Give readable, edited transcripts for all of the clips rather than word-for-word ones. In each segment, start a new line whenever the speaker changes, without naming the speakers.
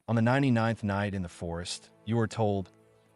On the 99th night in the forest, you are told,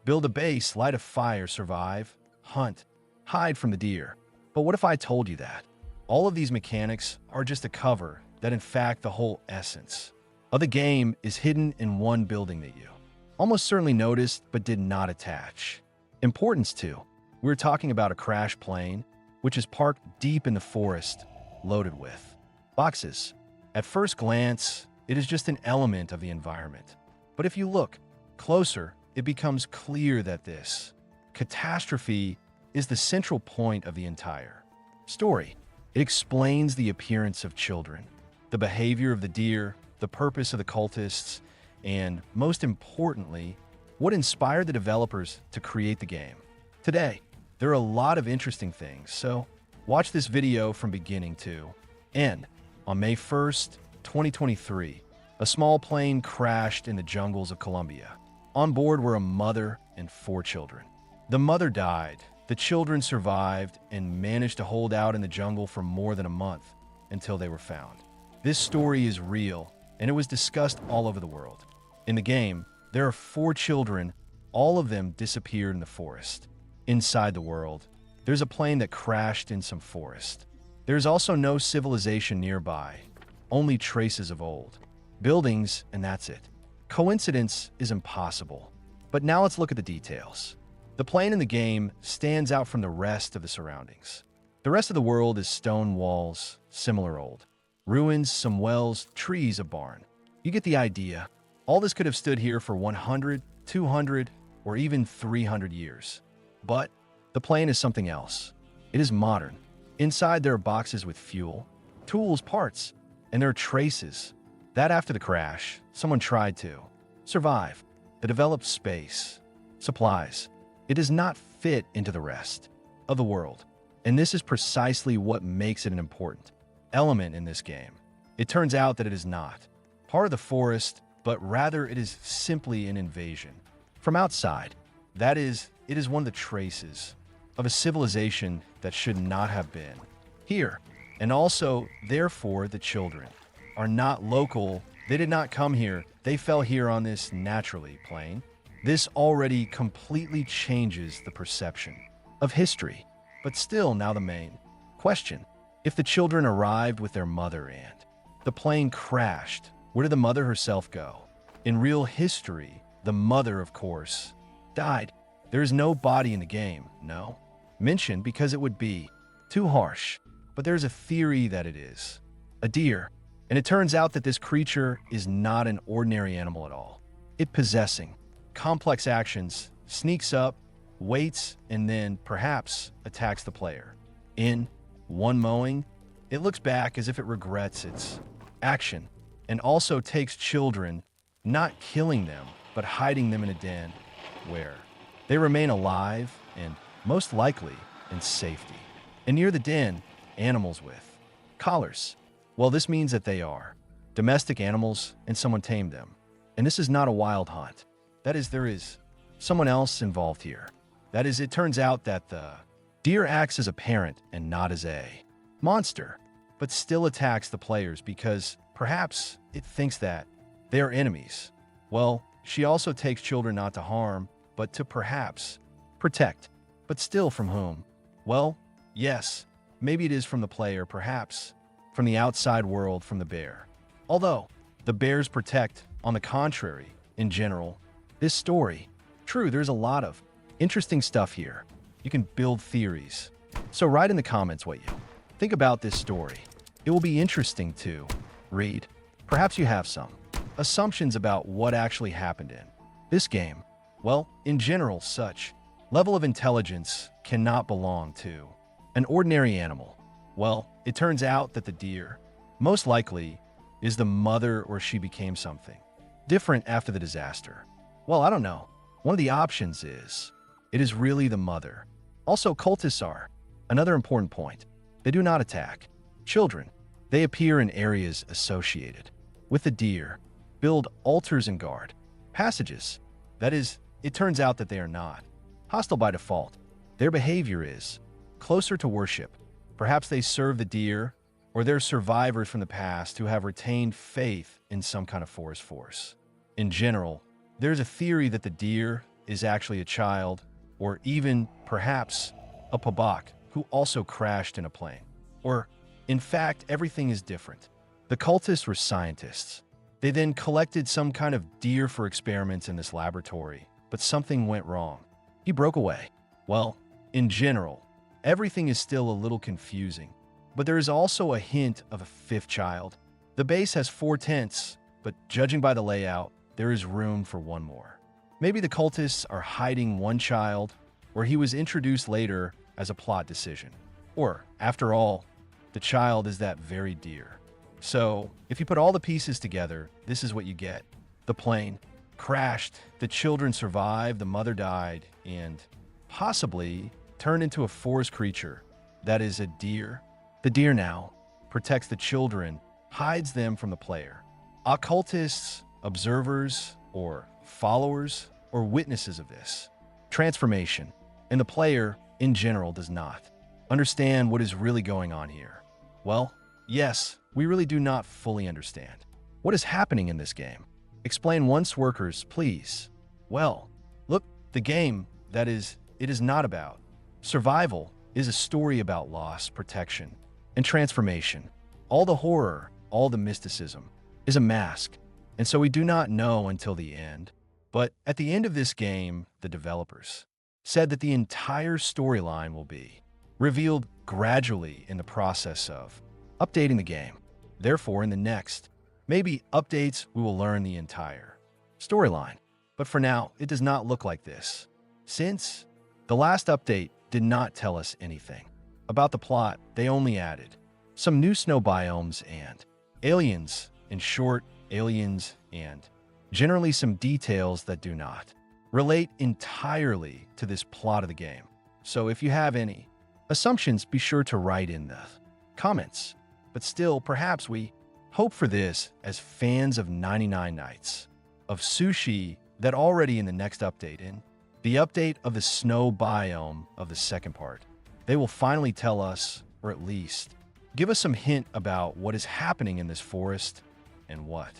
build a base, light a fire, survive, hunt, hide from the deer. But what if I told you that? All of these mechanics are just a cover, that in fact the whole essence of the game is hidden in one building that you almost certainly noticed but did not attach importance to. We're talking about a crash plane, which is parked deep in the forest, loaded with boxes. At first glance, it is just an element of the environment. But if you look closer, it becomes clear that this catastrophe is the central point of the entire story. It explains the appearance of children, the behavior of the deer, the purpose of the cultists, and most importantly, what inspired the developers to create the game. Today, there are a lot of interesting things, so watch this video from beginning to end. On May 1st, 2023, a small plane crashed in the jungles of Colombia. On board were a mother and 4 children. The mother died. The children survived and managed to hold out in the jungle for more than a month until they were found. This story is real, and it was discussed all over the world. In the game, there are 4 children. All of them disappeared in the forest. Inside the world, there's a plane that crashed in some forest. There's also no civilization nearby, only traces of old buildings, and that's it. Coincidence is impossible. But now let's look at the details. The plane in the game stands out from the rest of the surroundings. The rest of the world is stone walls, similar old ruins, some wells, trees, a barn. You get the idea. All this could have stood here for 100, 200, or even 300 years. But the plane is something else. It is modern. Inside there are boxes with fuel, tools, parts, and there are traces that after the crash, someone tried to survive. The developed space, supplies. It does not fit into the rest of the world. And this is precisely what makes it an important element in this game. It turns out that it is not part of the forest, but rather it is simply an invasion from outside. That is, it is one of the traces of a civilization that should not have been here. And also, therefore, the children are not local. They did not come here. They fell here on this naturally plane. This already completely changes the perception of history. But still, now the main question. If the children arrived with their mother and the plane crashed, where did the mother herself go? In real history, the mother, of course, died. There is no body in the game, no mention, because it would be too harsh. But there's a theory that it is a deer. And it turns out that this creature is not an ordinary animal at all. It possessing complex actions, sneaks up, waits, and then perhaps attacks the player. In one mowing, it looks back as if it regrets its action and also takes children, not killing them, but hiding them in a den where they remain alive and most likely in safety. And near the den, animals with collars. Well, this means that they are domestic animals and someone tamed them. And this is not a wild hunt. That is, there is someone else involved here. That is, it turns out that the deer acts as a parent and not as a monster, but still attacks the players because perhaps it thinks that they are enemies. Well, she also takes children not to harm, but to perhaps protect. But still from whom? Well, yes, maybe it is from the player, perhaps from the outside world, from the bear. Although the bears protect, on the contrary, in general, this story, true, there's a lot of interesting stuff here. You can build theories. So write in the comments what you think about this story. It will be interesting to read. Perhaps you have some assumptions about what actually happened in this game. Well, in general, such level of intelligence cannot belong to an ordinary animal. Well, it turns out that the deer, most likely, is the mother, or she became something different after the disaster. Well, I don't know. One of the options is it is really the mother. Also, cultists are another important point. They do not attack children. They appear in areas associated with the deer, build altars and guard passages. That is, it turns out that they are not hostile by default. Their behavior is closer to worship. Perhaps they serve the deer, or they're survivors from the past who have retained faith in some kind of forest force. In general, there's a theory that the deer is actually a child, or even, perhaps, a pabak who also crashed in a plane. Or, in fact, everything is different. The cultists were scientists. They then collected some kind of deer for experiments in this laboratory, but something went wrong. He broke away. Well, in general, everything is still a little confusing, but there is also a hint of a fifth child. The base has 4 tents, but judging by the layout, there is room for one more. Maybe the cultists are hiding one child, or he was introduced later as a plot decision. Or, after all, the child is that very deer. So, if you put all the pieces together, this is what you get. The plane crashed, the children survived, the mother died, and possibly turned into a forest creature that is a deer. The deer now protects the children, hides them from the player. Occultists, observers, or followers, or witnesses of this transformation, and the player, in general, does not understand what is really going on here. Well, yes, we really do not fully understand what is happening in this game. Explain once, workers, please. Well, look, the game, that is, it is not about survival, is a story about loss, protection, and transformation. All the horror, all the mysticism, is a mask, and so we do not know until the end. But at the end of this game, the developers said that the entire storyline will be revealed gradually in the process of updating the game. Therefore, in the next, maybe updates, we will learn the entire storyline. But for now, it does not look like this, since the last update did not tell us anything about the plot. They only added some new snow biomes and aliens, in short, aliens, and generally some details that do not relate entirely to this plot of the game. So if you have any assumptions, be sure to write in the comments. But still, perhaps we hope for this as fans of 99 Nights of Sushi, that already in the next update, in the update of the snow biome of the second part, they will finally tell us, or at least give us some hint about what is happening in this forest and what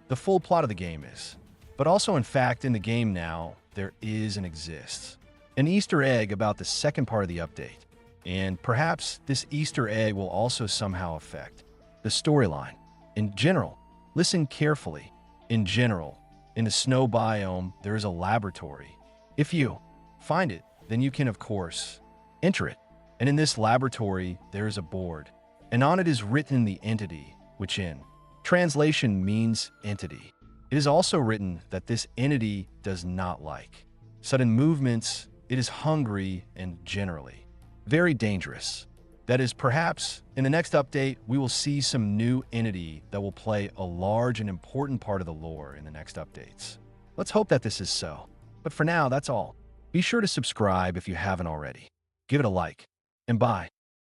the full plot of the game is. But also, in fact, in the game now, there is and exists an Easter egg about the second part of the update. And perhaps this Easter egg will also somehow affect the storyline. In general, listen carefully. In general, in the snow biome, there is a laboratory. If you find it, then you can, of course, enter it. And in this laboratory, there is a board. And on it is written the entity, which in translation means entity. It is also written that this entity does not like sudden movements. It is hungry and generally very dangerous. That is, perhaps in the next update, we will see some new entity that will play a large and important part of the lore in the next updates. Let's hope that this is so. But for now, that's all. Be sure to subscribe if you haven't already. Give it a like, and bye.